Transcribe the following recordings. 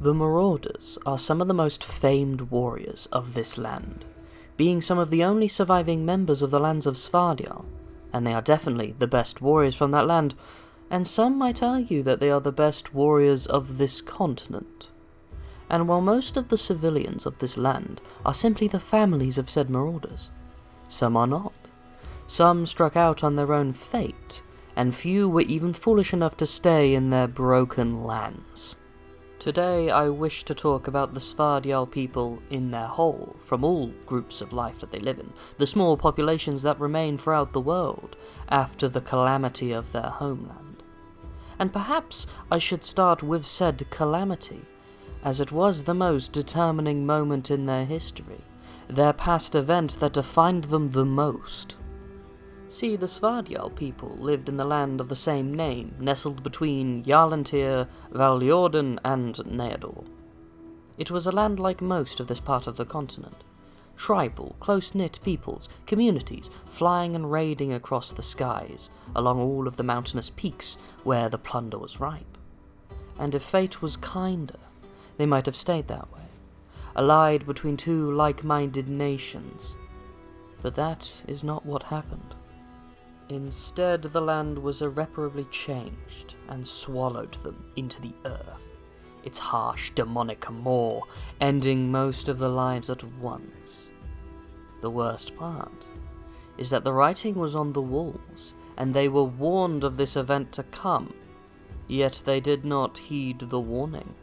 The Marauders are some of the most famed warriors of this land, being some of the only surviving members of the lands of Svardjäll, and they are definitely the best warriors from that land, and some might argue that they are the best warriors of this continent. And while most of the civilians of this land are simply the families of said Marauders, some are not. Some struck out on their own fate, and few were even foolish enough to stay in their broken lands. Today I wish to talk about the Svadial people in their whole, from all groups of life that they live in, the small populations that remain throughout the world after the calamity of their homeland. And perhaps I should start with said calamity, as it was the most determining moment in their history, their past event that defined them the most. See, the Svadial people lived in the land of the same name, nestled between Jarlentyr, Valjorden, and Neador. It was a land like most of this part of the continent. Tribal, close-knit peoples, communities, flying and raiding across the skies, along all of the mountainous peaks where the plunder was ripe. And if fate was kinder, they might have stayed that way, allied between two like-minded nations. But that is not what happened. Instead, the land was irreparably changed and swallowed them into the earth, its harsh, demonic maw ending most of their lives at once. The worst part is that the writing was on the walls, and they were warned of this event to come, yet they did not heed the warning.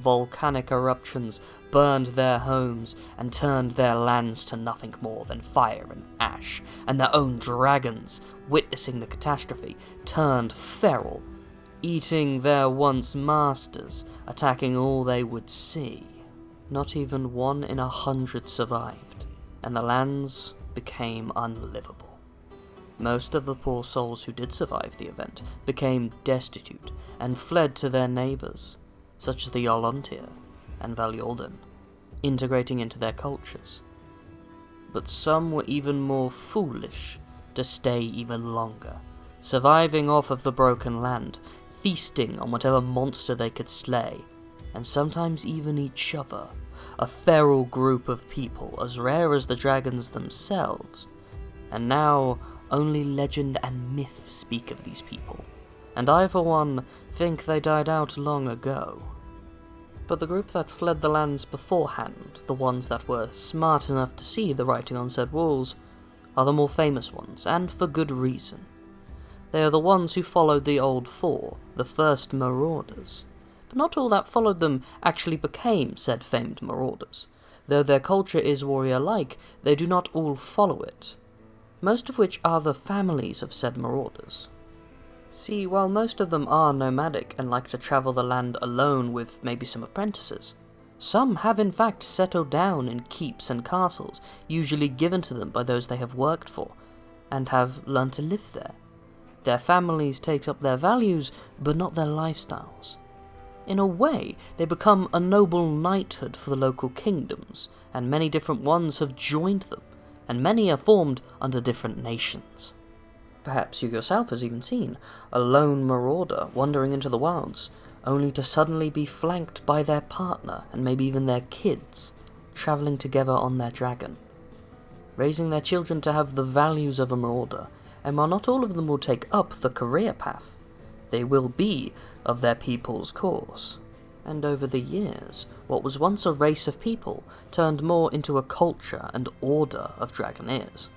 Volcanic eruptions burned their homes and turned their lands to nothing more than fire and ash, and their own dragons, witnessing the catastrophe, turned feral, eating their once masters, attacking all they would see. Not even 1 in 100 survived, and the lands became unlivable. Most of the poor souls who did survive the event became destitute and fled to their neighbours, such as the Jarlentyr and Valjorden, integrating into their cultures. But some were even more foolish to stay even longer, surviving off of the broken land, feasting on whatever monster they could slay, and sometimes even each other, a feral group of people as rare as the dragons themselves. And now only legend and myth speak of these people, and I for one think they died out long ago. But the group that fled the lands beforehand, the ones that were smart enough to see the writing on said walls, are the more famous ones, and for good reason. They are the ones who followed the Old Four, the first Marauders. But not all that followed them actually became said famed Marauders. Though their culture is warrior-like, they do not all follow it, most of which are the families of said Marauders. See, while most of them are nomadic and like to travel the land alone with maybe some apprentices, some have in fact settled down in keeps and castles, usually given to them by those they have worked for, and have learned to live there. Their families take up their values, but not their lifestyles. In a way, they become a noble knighthood for the local kingdoms, and many different ones have joined them, and many are formed under different nations. Perhaps you yourself has even seen a lone marauder wandering into the wilds, only to suddenly be flanked by their partner and maybe even their kids, travelling together on their dragon, raising their children to have the values of a marauder. And while not all of them will take up the career path, they will be of their people's course. And over the years, what was once a race of people turned more into a culture and order of dragoneers.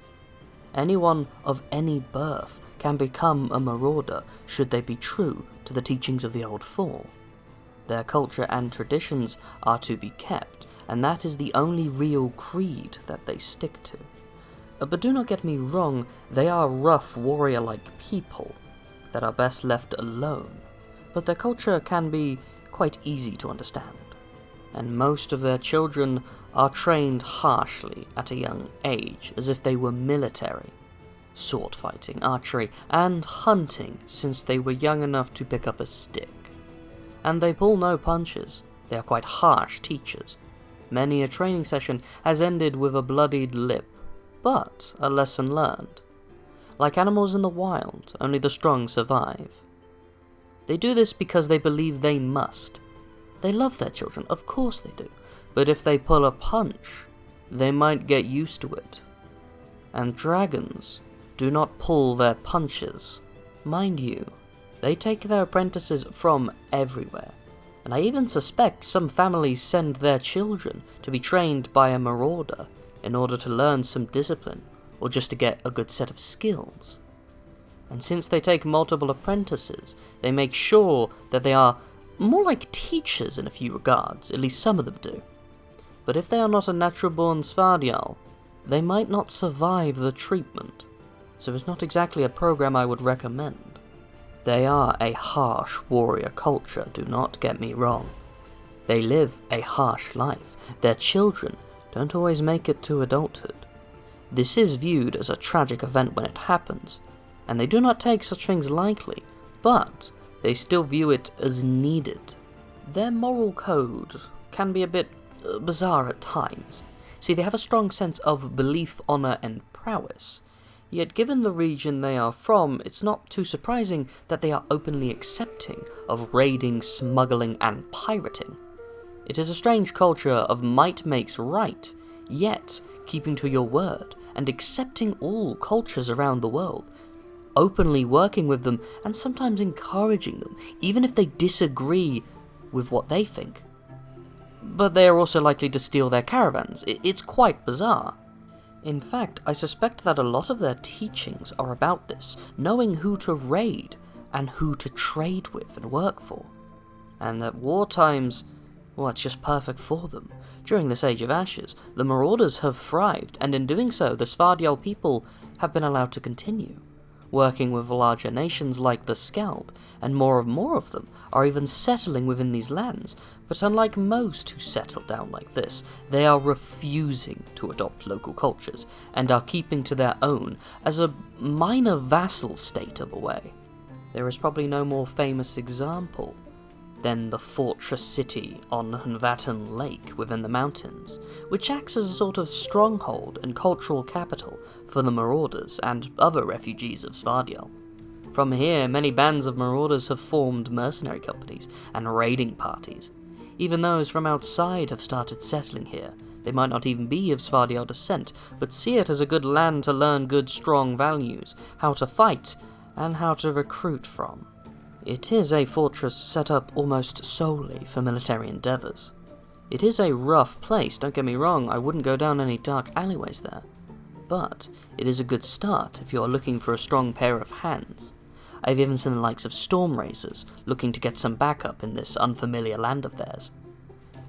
Anyone of any birth can become a marauder should they be true to the teachings of the Old Four. Their culture and traditions are to be kept, and that is the only real creed that they stick to. But do not get me wrong, they are rough warrior-like people that are best left alone, but their culture can be quite easy to understand, and most of their children are trained harshly at a young age, as if they were military, sword fighting, archery, and hunting since they were young enough to pick up a stick. And they pull no punches, they are quite harsh teachers. Many a training session has ended with a bloodied lip, but a lesson learned. Like animals in the wild, only the strong survive. They do this because they believe they must. They love their children, of course they do. But if they pull a punch, they might get used to it. And dragons do not pull their punches. Mind you, they take their apprentices from everywhere. And I even suspect some families send their children to be trained by a marauder in order to learn some discipline, or just to get a good set of skills. And since they take multiple apprentices, they make sure that they are more like teachers in a few regards, at least some of them do. But if they are not a natural-born Svardjäll, they might not survive the treatment, so it's not exactly a program I would recommend. They are a harsh warrior culture, do not get me wrong. They live a harsh life. Their children don't always make it to adulthood. This is viewed as a tragic event when it happens, and they do not take such things lightly, but they still view it as needed. Their moral code can be a bit bizarre at times. See, they have a strong sense of belief, honor, and prowess. Yet given the region they are from, it's not too surprising that they are openly accepting of raiding, smuggling, and pirating. It is a strange culture of might makes right, yet keeping to your word and accepting all cultures around the world, openly working with them and sometimes encouraging them, even if they disagree with what they think. But they are also likely to steal their caravans. It's quite bizarre. In fact, I suspect that a lot of their teachings are about this, knowing who to raid and who to trade with and work for. And that war times, well, it's just perfect for them. During this Age of Ashes, the Marauders have thrived, and in doing so, the Svadial people have been allowed to continue, working with larger nations like the Skald, and more of them are even settling within these lands. But unlike most who settle down like this, they are refusing to adopt local cultures, and are keeping to their own as a minor vassal state of a way. There is probably no more famous example than the fortress city on Hunvaten Lake within the mountains, which acts as a sort of stronghold and cultural capital for the Marauders and other refugees of Svadial. From here, many bands of Marauders have formed mercenary companies and raiding parties. Even those from outside have started settling here. They might not even be of Svadial descent, but see it as a good land to learn good strong values, how to fight, and how to recruit from. It is a fortress set up almost solely for military endeavours. It is a rough place, don't get me wrong, I wouldn't go down any dark alleyways there. But it is a good start if you are looking for a strong pair of hands. I've even seen the likes of storm raisers looking to get some backup in this unfamiliar land of theirs.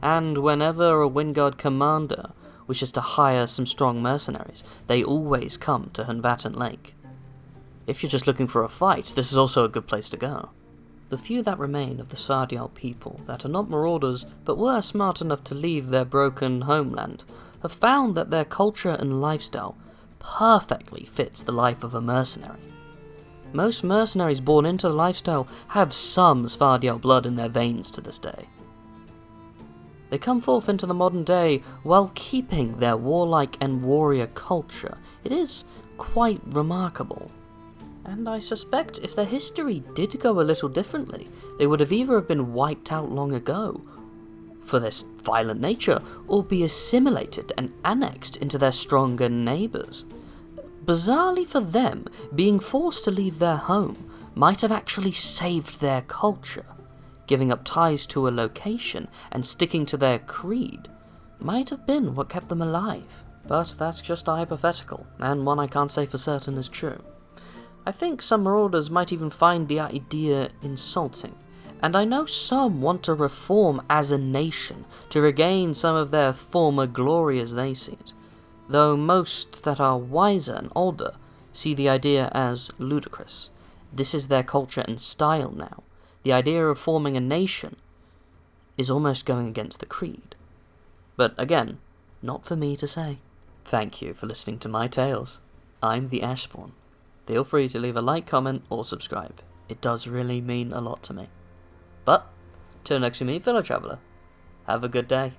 And whenever a Wingard commander wishes to hire some strong mercenaries, they always come to Hunvaten Lake. If you're just looking for a fight, this is also a good place to go. The few that remain of the Svadial people that are not marauders but were smart enough to leave their broken homeland have found that their culture and lifestyle perfectly fits the life of a mercenary. Most mercenaries born into the lifestyle have some Svadial blood in their veins to this day. They come forth into the modern day while keeping their warlike and warrior culture. It is quite remarkable. And I suspect if their history did go a little differently, they would have either been wiped out long ago for their violent nature, or be assimilated and annexed into their stronger neighbours. Bizarrely for them, being forced to leave their home might have actually saved their culture. Giving up ties to a location and sticking to their creed might have been what kept them alive. But that's just a hypothetical, and one I can't say for certain is true. I think some marauders might even find the idea insulting, and I know some want to reform as a nation to regain some of their former glory as they see it, though most that are wiser and older see the idea as ludicrous. This is their culture and style now. The idea of forming a nation is almost going against the creed. But again, not for me to say. Thank you for listening to my tales. I'm the Ashspawn. Feel free to leave a like, comment, or subscribe. It does really mean a lot to me. But, till next we meet, fellow traveller, have a good day.